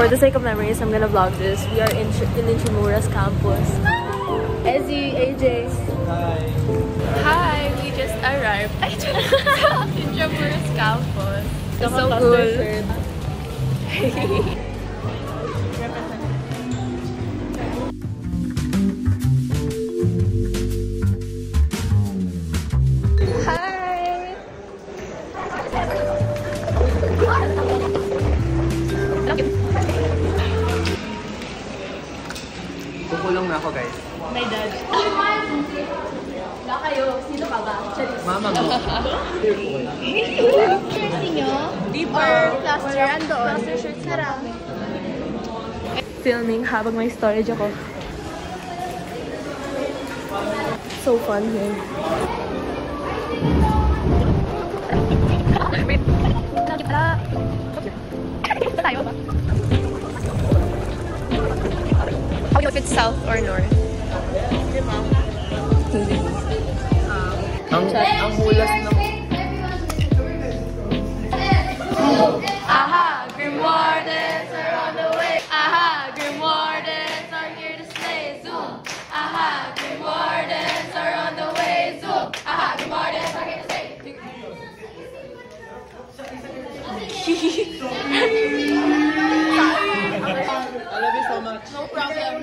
for the sake of memories, I'm gonna vlog this. We are in Intramuras campus. Ezzy, AJ. Hi. Hi, we just arrived at Intramuras campus. It's so cool. Kukulong na ako, guys. My dad. Wala kayo. Sino ka ba? Mama mo. Jersey nyo? Deeper. Plaster, andoon. Plaster shirts na lang. Filming habang may storage ako. So fun here. If it's south or north? Ang hulas ng... Aha! Grimoires are on the way! Aha! Grimoires are here to stay! Zoom! Aha! Grimoires are on the way! Zoom! Aha! Grimoires are here to stay! I love you so much. No problem.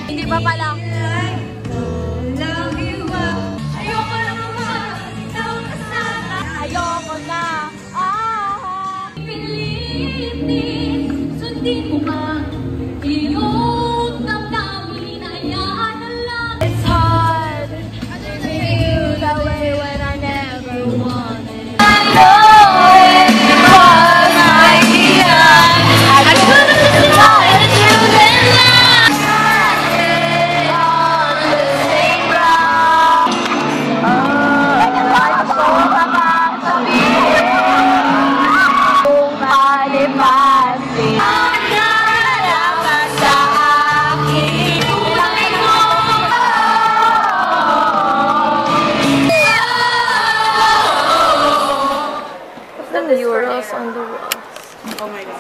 Hindi pa pala. Ayoko na. Sundin mo man, iyong damdamin, hayaan na lang. It's hard to feel that way when I never wanted. I know it was my idea. I couldn't lie to you then lie. On the same ground. I'm so about to be kung palipasin. Murals on the walls. Oh my God.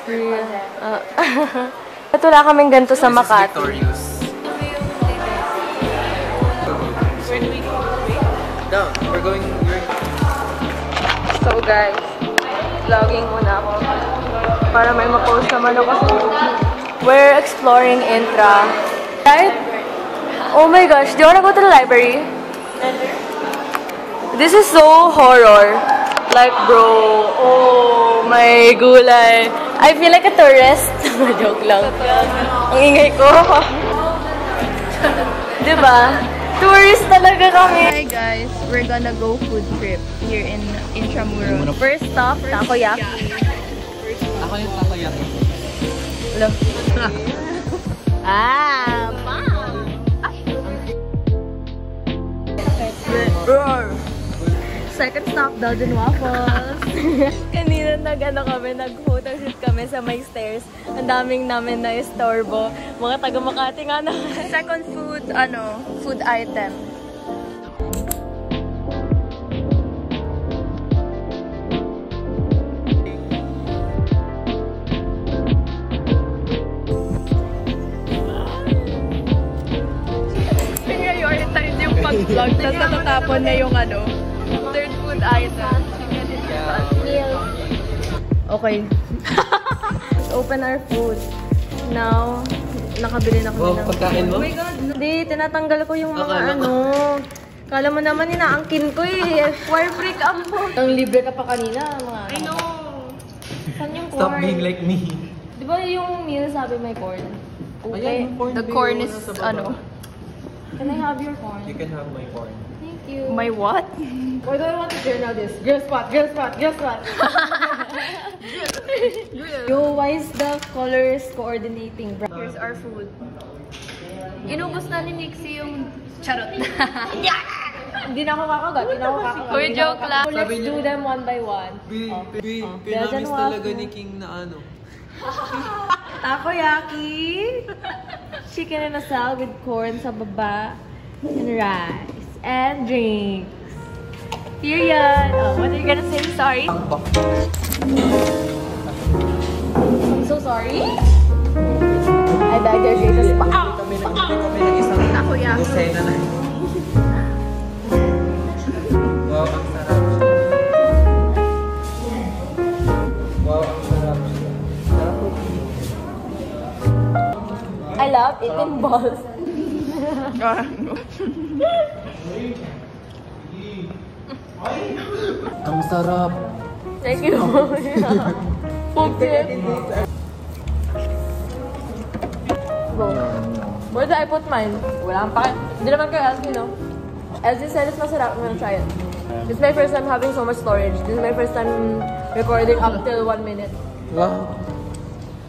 At wala kaming ganito sa Makati. Victorious. Where do we go? Down. We're going... So guys, vlogging muna ako. Para may ma-post naman ako sa YouTube. We're exploring Intra. Right? Oh my gosh, do you wanna go to the library? This is so horror. Like, bro, oh my gulay. I feel like a tourist. Joke lang. Ang ingay ko. Diba? Tourist talaga kami. Hi guys, we're gonna go food trip here in Intramuros. First stop, takoyaki. Ako yung takoyaki. Hello. Roar. Second stop, Belgian Waffles. Kanina nag-photo shoot kami sa may stairs. Ang daming namin na istorbo. Mga taga Makati nga naman. Second food item. Prioritize yung pag-vlog, tapos natatapon na yung third food item. Okay. Let's open our food. Now, nakabili na kami ng... Pagkain mo? Oh my God! Hindi, tinatanggal ko yung mga Akala ko. Kala mo naman, inaangkin ko eh. Wire break up mo. Ang libre ka pa kanina. I know! Saan yung corn? Stop being like me. Di ba yung meal sabi may corn? Okay. Ayan, corn The beer corn is, sa baba. Can I have your corn? You can have my corn. Thank you. My what? Why do I want to journal this? Girl spot, girl spot, girl spot. Yo, why is the colors coordinating? Here's our food. Inubos na ni Nixie yung charot. Hindi na ako kakagat. Uy, joke lang. Let's do them one by one. Pinamis talaga ni King na ano. Takoyaki. Chicken and asal with corn sa baba. And rice. And drinks. Period. Oh, what are you gonna say? Sorry? I'm so sorry. I beg your greatest Kami nag-isang Takoyaki. dosena na. Wow, ang sarap siya. Wow, ang sarap siya. Sarap po. I love eating balls. Ang sarap. Thank you. Okay. Go. Where did I put mine? Wala kang pakin. Hindi naman kayo ask me, no? Elsie said it's masarap. I'm gonna try it. This is my first time having so much storage. This is my first time recording up till 1 minute. Wow.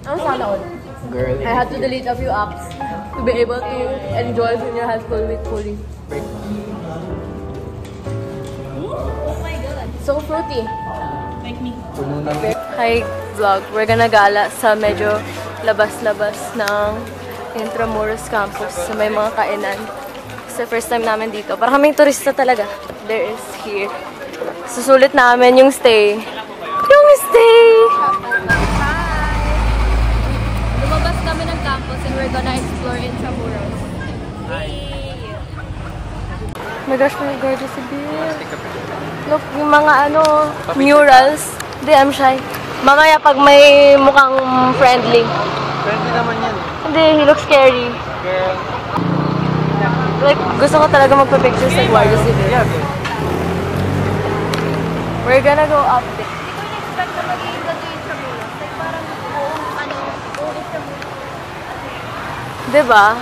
Ang sana all. Girl. I had to delete a few apps to be able to enjoy junior high school week fully. So fruity. Puno na. Hi vlog, we're gonna gala sa medyo labas-labas ng Intramuros campus sa may mga kainan. It's the first time namin dito. Parang kaming turista talaga. There is here. Susulit namin yung stay. Yung stay! Lumabas kami ng campus and we're gonna explore Intramuros. Oh my gosh, my gorgeous a bit. Look, yung mga murals. Hindi, I'm shy. Mamaya pag may mukhang friendly. Friendly naman yan. Hindi, he looks scary. Girl. Like, gusto ko talaga magpa-pictures sa Guardia Civil. Yeah, We're gonna go up there. Hindi ko in-expect na magiging ganito yung Intramuros. Like parang buong Intramuros. Diba?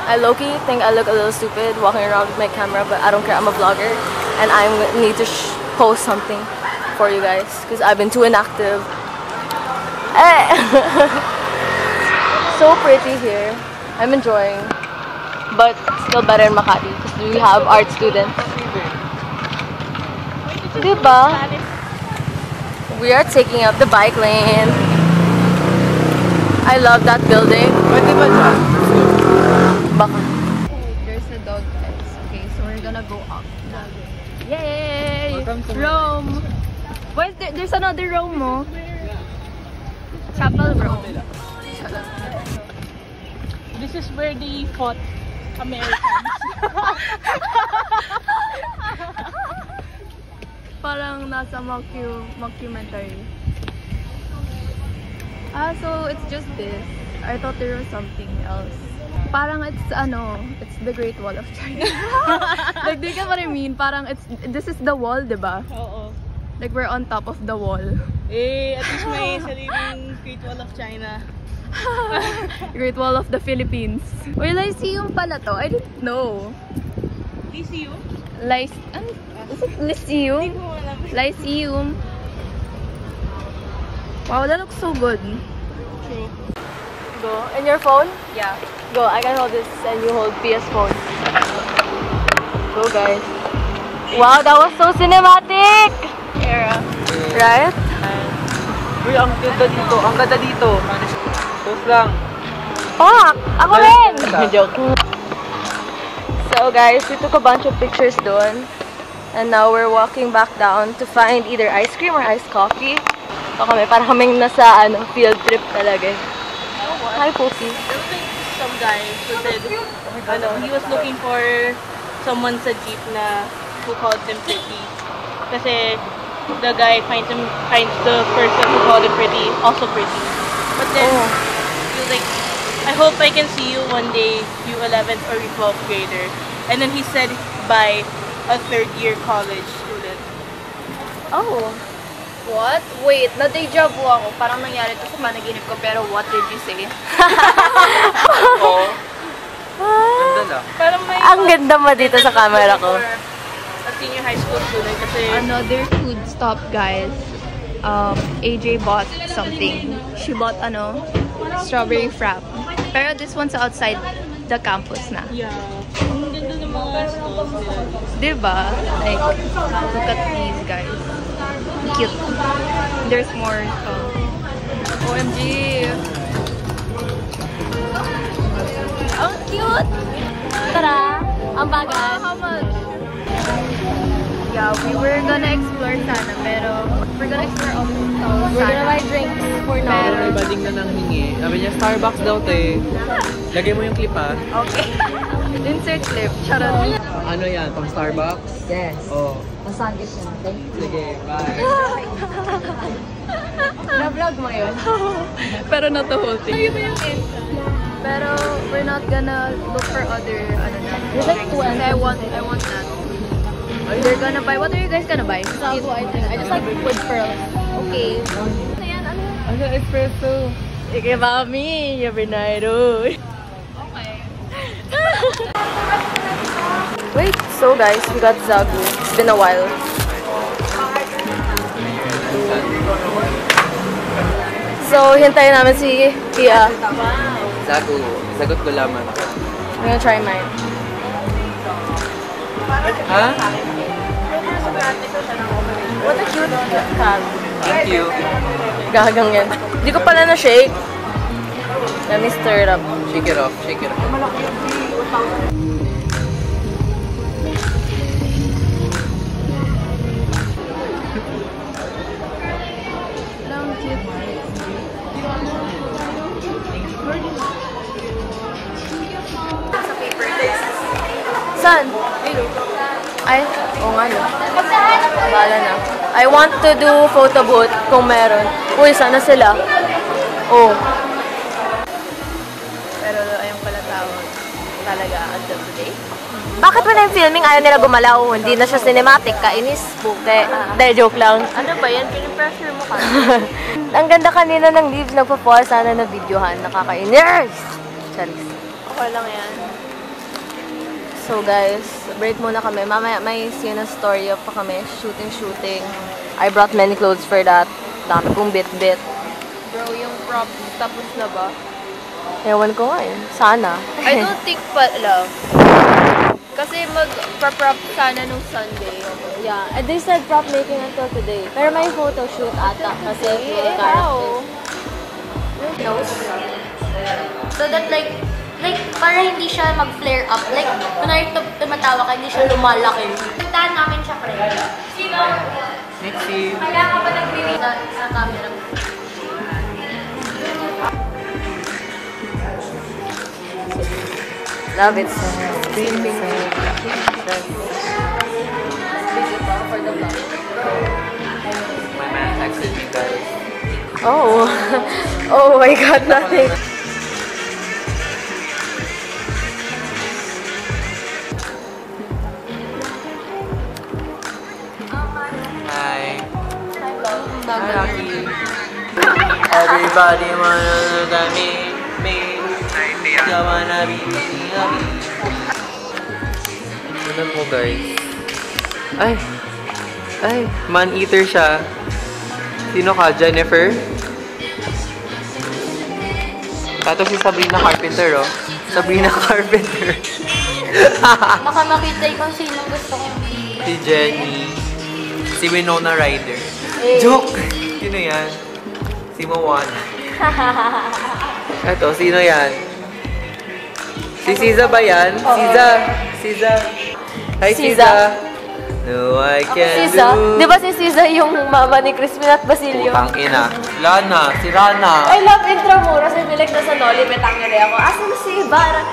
I low-key think I look a little stupid walking around with my camera, but I don't care. I'm a vlogger, and I need to post something for you guys because I've been too inactive. So pretty here. I'm enjoying, but still better in Makati because we have art students. Diba? We are taking up the bike lane. I love that building. Pwede ba siya? Baka. There's a dog guys. Okay, so we're gonna go up now. Yay! Welcome to Rome! Where's there's another Rome, mo? Chapel Rome. This is where they fought Americans. Parang nasa mockumentary. So it's just this. I thought there was something else. Parang it's the Great Wall of China. Like, do you get what I mean? Parang this is the wall, diba? Oo. Like, we're on top of the wall. Eh, at least may sariling Great Wall of China. Great Wall of the Philippines. Uy, Lyceum pala to. I didn't know. DCU? Is it Lyceum? Hindi ko alam. Lyceum. Wow, that looks so good. True. Go. And your phone? Yeah. Go. I can hold this and you hold PS phone. Go, guys. Wow, that was so cinematic! Era. Right? Uy, ang ganda dito. Ang ganda dito. Close lang. Fuck! Ako rin! Ganda. Joke. So guys, we took a bunch of pictures doon. And now we're walking back down to find either ice cream or iced coffee. So kami, parang kaming nasa field trip talaga. Hi, Pookie. There was like some guy who said, he was looking for someone sa jeep who called him pretty. Kasi the guy finds the person who called him pretty also pretty. But then he was like, I hope I can see you one day, you 11th or 12th grader. And then he said, by a third-year college student. Oh. What? Wait, na-deja vu ako. Parang nangyari to sa panaginip ko, pero what did you say? Oo. Ganda lang. Parang may Ang ganda mo dito sa camera ko. a senior high school student kasi Another food stop, guys. AJ bought something. She bought strawberry frap. Pero this one's outside the campus na. yeah. Diba? Like, look at these guys. Cute. There's more. OMG. Ang cute! Tara! Ang bagay. How much? Yeah, we were gonna explore sana, pero we're gonna explore also sana. We're gonna buy drinks for now. Pero may bading na nang hingi. Sabi niya, Starbucks daw, te. Lagay mo yung clip, ha? Okay. Insert clip. Charot. Ano yan? Pang Starbucks? Yes. Oo. Masagit yun. Thank you. Sige, bye. Na-vlog mo yun? Pero not the whole thing. Pero we're not gonna look for other, ano na. There's like two Kasi I want that. They're gonna buy, what are you guys gonna buy? Sago, I think. I just like wood pearls. Okay. Ayan, ano? Ano, espresso. Ike mami, every night, okay. Wait, so guys, we got Zagu. It's been a while. So, hintayin namin si Kia. Zagu. Sagot ko lamang. I'm gonna try mine. Ha? What a cute cab. Thank you. Gagang yan. Hindi ko pala na-shake. Let me stir it up. Shake it off. Shake it off. Saan? Ay, oo nga no. Bahala na. I want to do photo booth kung meron. Uy, sana sila. Oh. Pero ayun pala tawag. Talaga until today. Bakit wala yung filming? Ayaw nila gumalaw. Hindi na siya cinematic. Kainis. Puke. Hindi, joke lang. Ano ba yan? Pinipressure mo ka. Ang ganda kanina ng leaves. Nagpa-pause. Sana na videohan. Nakakainis. Charis. Okay lang yan. So guys, break muna kami. Mamaya may scene story pa kami. Shooting. I brought many clothes for that. Dami kong bit-bit. Bro, yung prop, tapos na ba? Ewan ko nga eh. Sana. I don't think pa, love. Kasi mag-prop sana nung Sunday. Yeah, and they said prop making until today. Pero may photo shoot ata kasi yung character. Nose. So that like para hindi siya mag-flare up. Like, kunwari tumatawa ka, hindi siya lumalaki. Puntahan namin siya, pre. Sino? Nixie. Kailangan pa nag-release sa camera. Love it, sir. My man texted me, guys. Oh. Oh my God, nothing. Hi. Hi, Rocky. Everybody wanna look at me. You wanna be me. Ano po, guys? Ay, man-eater siya. Sino ka? Jennifer? Tato si Sabrina Carpenter, oh. Sabrina Carpenter. Baka makita kung sino gusto kong Si Jenny. Si Winona Ryder. Joke! Sino yan? Si Moana. Eto, sino yan? Si Siza ba yan? Siza. Hi, Siza. No, I can't Siza. do. Di ba si Siza yung mama ni Crispin at Basilio? Putang ina. Lana, si Rana. I love Intramuros. I feel like nasa Noli, Betangere ako. Asan na si Ibarra?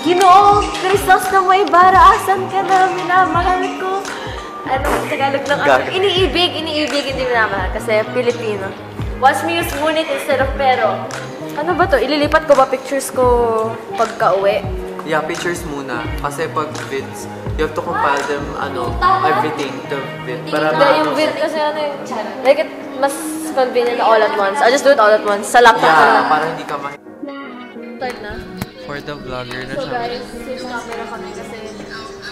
Ginoo, Kristos na may Ibarra. Asan ka na? Minamahal ko. Ano, Tagalog lang. Gaga. Iniibig, hindi minamahal. Kasi Pilipino. Watch me use ngunit instead of pero. Ano ba to? Ililipat ko ba pictures ko pagka-uwi? Yeah, pictures muna. Kasi pag vids, you have to compile them, everything to vid. Para Hindi, yung vid kasi ano yung like it mas convenient all at once. I'll just do it all at once. Sa laptop ko Yeah, na. para hindi ka Start na. For the vlogger na So siya. guys, safe camera kami kasi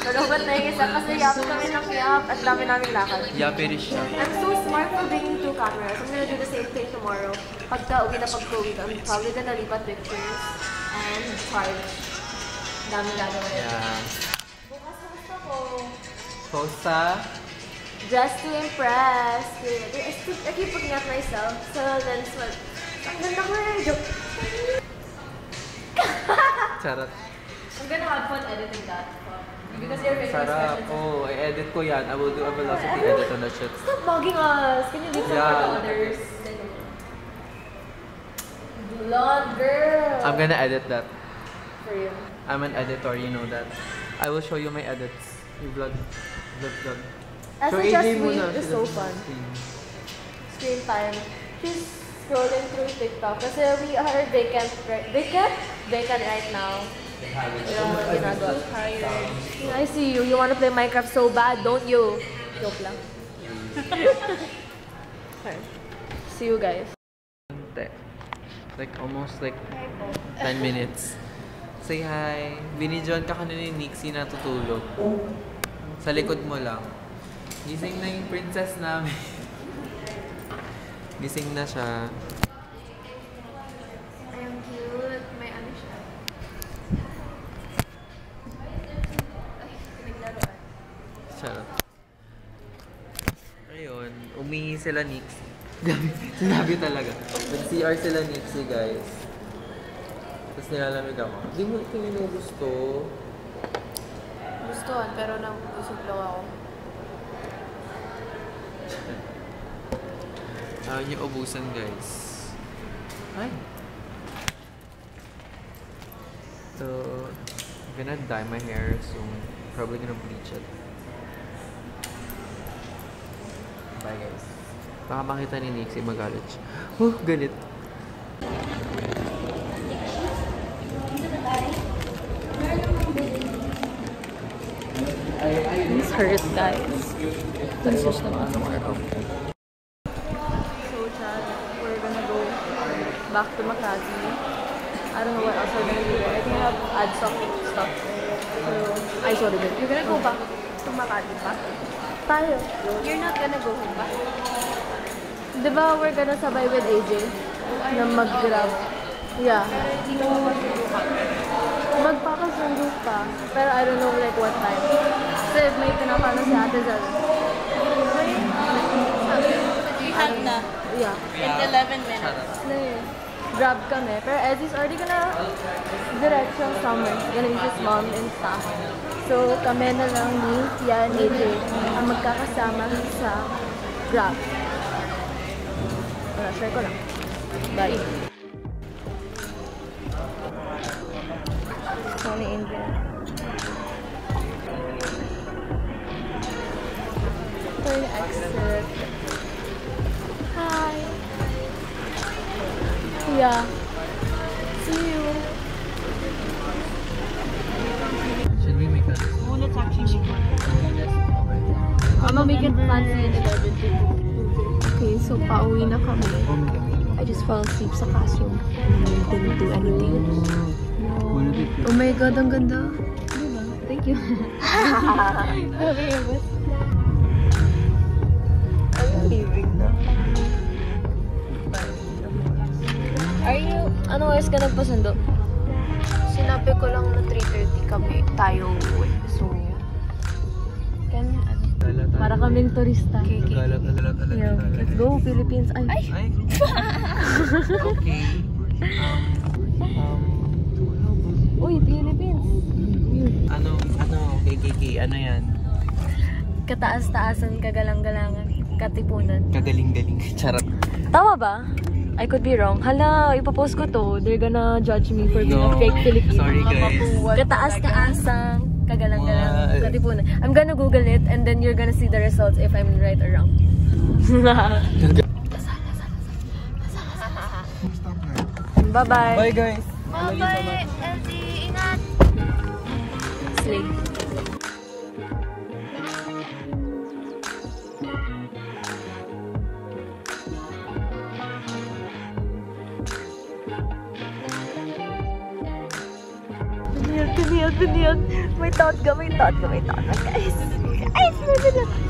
nalobat na yung isa kasi yap kami ng yap at dami namin lakad. Yapirish siya. I'm so smart for bringing two cameras. I'm gonna do the same thing tomorrow. Pagka-uwi na pagka-uwi, I'm probably gonna lipat pictures and charge. Dami gagawin. Yeah. Bukas Post sa... Dress to impress. I keep looking at myself. So then it's like, ang ganda ko na joke. Charot. I'm gonna have fun editing that. Because your favorite Sarap. expressions. Oh, I-edit ko yan. I will do a velocity edit on that shit. Stop bugging us. Can you leave some for others? Blonde girl. I'm gonna edit that. For you. I'm an editor, you know that. I will show you my edits. You vlog. As So a just AJ week muna. is so fun. Screen time. She's scrolling through TikTok kasi we are vacant right now. I see you. You want to play Minecraft so bad, don't you? Joke lang. Okay. See you guys. Like almost like 10 minutes. Say hi. Binidyoan ka kanina ni Nixie natutulog. Sa likod mo lang. Gising na yung princess namin. Gising na siya. I'm cute. May ano siya. Charot. Ayun, umihi sila Nixie. Sinabi talaga. Nag-CR sila Nixie, guys. Tapos nilalamig ako. Hindi mo ito gusto. Gustuhan, pero nabusog lang ako. Ayaw niyo ubusan, guys. Ay. So, I'm gonna dye my hair soon. Probably gonna bleach it. Bye, guys. Baka makita ni Nixie magalit siya. Galit. This hurts, guys. Let's switch them on tomorrow. So, Chad, we're gonna go back to Makati. I don't know what else we're gonna do there. I think I have to add some stuff. So, I saw it. You're gonna go back to Makati pa? Tayo. You're not gonna go home ba? Diba we're gonna sabay with AJ na mag-grab? Yeah. Magpapasundo pa. Pero I don't know like what time. Kasi may pinapano si Ate Zal. We have na. Yeah. In 11 minutes. Grab kami. Pero Eddie's already gonna direction somewhere. Gonna meet his mom and stuff. So kami na lang ni Tia and AJ ang magkakasama sa Grab. Share ko lang. Bye. Tony Angel. Turn exit. Hi. Yeah. See you. Should we make that? Oh, let's actually make it. I'm gonna make it fancy at 11 to 2. Okay, so pauwi na kami. I just fell asleep sa classroom. I didn't do anything. Oh my god, ang ganda. Thank you. I'm leaving na. Are you, ano oras ka nagpasundo? Sinabi ko lang na 3:30 kami tayo uwi. So, para kaming turista. Yeah. Let's go, Philippines. Ay! Okay. Uy, Philippines! Ano, KKK, ano yan? Kataas-taasan, kagalang-galangan, katipunan. Kagaling-galing. Charot. Tama ba? I could be wrong. Hala, ipopost ko to. They're gonna judge me for being a fake Filipino. Sorry, guys. Kataas-taasang, kagalang-galang, katipunan. I'm gonna Google it and then you're gonna see the results if I'm right or wrong. Bye-bye. Bye, guys. Bye-bye, Elsie. Ingat. Slay. Piniyot. May thought ka. Guys.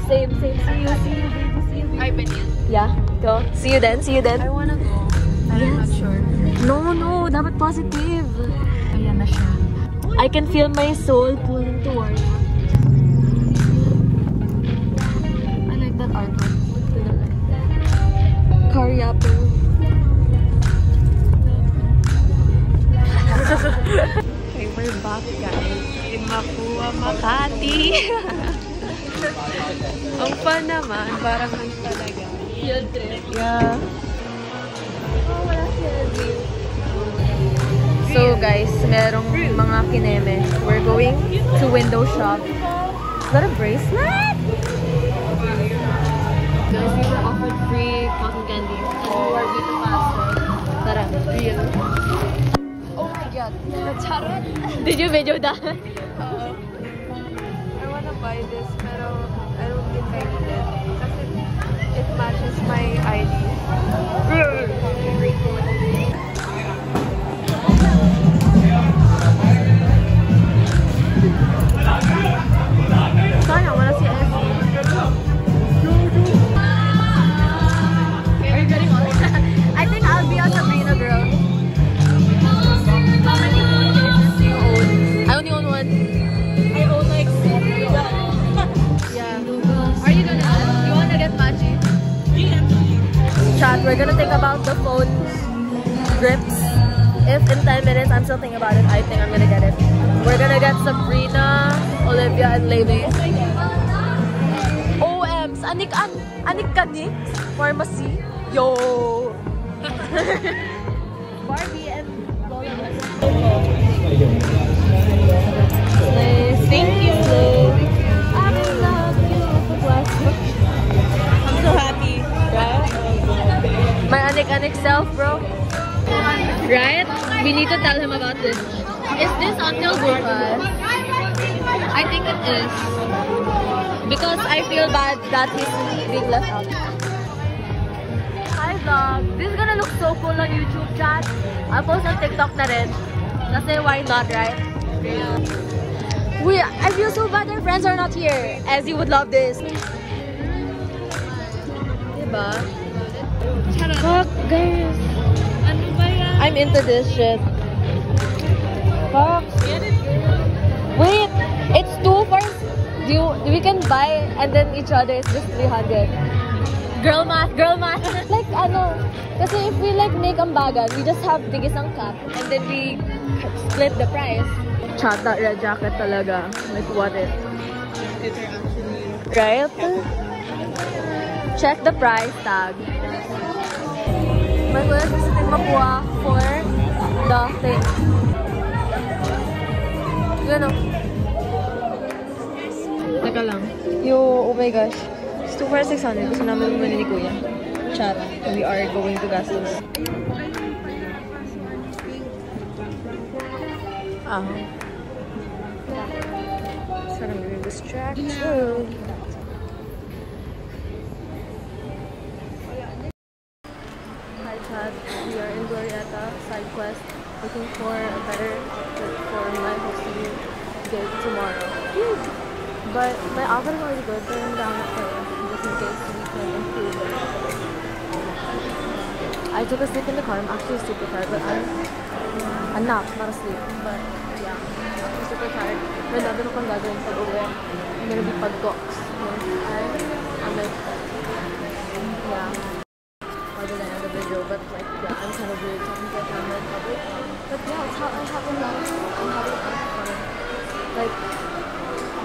Same. See you, baby. Hi, Benyan. Yeah, go. See you then. I wanna go. I'm not sure. No. Dapat positive. Ayan na siya. I can feel my soul pulling toward. Sorry, Apple. Okay, we're back, guys. In Mapua, Makati. Ang fun naman. Parang ano talaga. Field trip. Yeah. Oh, wala field trip. So, guys, merong mga kineme. We're going to window shop. Is that a bracelet? Guys, we were offered free cotton candy. And we were with the pastor. Tara, real. Oh my god. Charot. Did you video that? I wanna buy this, pero I don't think I need it. Kasi it matches my ID. Sana, wala si Effie. Are you getting on? I think I'll be a Sabrina girl. How many phone cases do you own? I only own one. I own like 6. Yeah. Are you wanna get matchy? Chat, we're gonna think about the phone grips. If in 10 minutes I'm still thinking about it, I think I'm gonna get it. We're gonna get Sabrina, Olivia, and Lele. OMs, anik kanik pharmacy. Yo. Barbie and Lola. Nice. Thank you. I love you. I'm so happy. Right? My anik self, bro. Right? We need to tell him about this. Is this until bukas? I think it is. Because I feel bad that he's being left out. Hi vlog. This is gonna look so cool on YouTube, chat. I'll post on TikTok na rin. Kasi why not, right? I feel so bad our friends are not here. As you would love this. Diba? Fuck, guys. I'm into this shit. Fuck. Wait, it's 2 for... We can buy and then each other is just 300. Girl math. Like, kasi if we like make ambagan, we just have biggest ang cup and then we split the price. Chat, that red jacket talaga. Like, what if? Right? Check the price tag. My kuya is visiting Mapua for the thing. Yun o. Teka lang. Oh my gosh. It's 2 for 600. Gusto namin bumili ni kuya. Chat. We are going to Gastos. So I'm really distracted. Hi chat, we are in Glorieta, side quest, looking for a better outfit for my hosting gig tomorrow. But my outfit is already good, so I'm down at just in case we can improve it. I took a sleep in the car. I'm actually super tired, but I'm not asleep. But yeah, I'm super tired. May nabi na kong gagawin pag uwi. I'm gonna be pag-talks. I'm like, yeah. Why did I end the video? But like, yeah, I'm kind of weird talking to a camera in public. But yeah, I'm having fun. Like,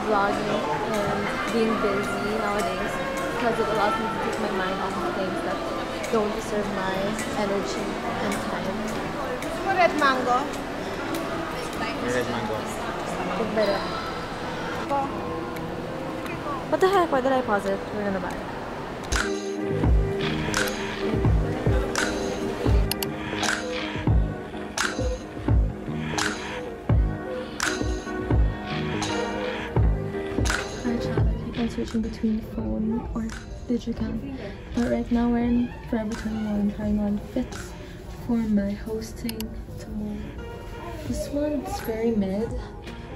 vlogging and being busy nowadays because it allows me to take my mind off of things that don't deserve my energy and time. Red mango. Red mango. Better. What the heck? Why did I pause it? We're gonna buy it. I'm switching between phone or Digicam, but right now we're in Forever 21 trying on fits for my hosting tomorrow. This one's very mid.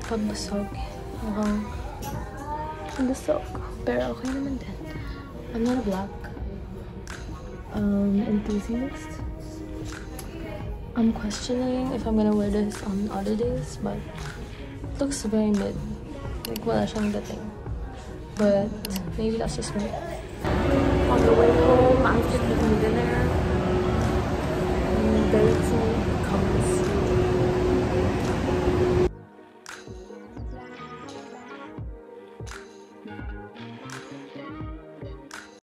Pagbusog. Busog. Pero okay naman din. I'm not a black enthusiast. I'm questioning if I'm gonna wear this on other days, but it looks very mid. Like wala siyang dating. But maybe that's just me. On the way home, I'm just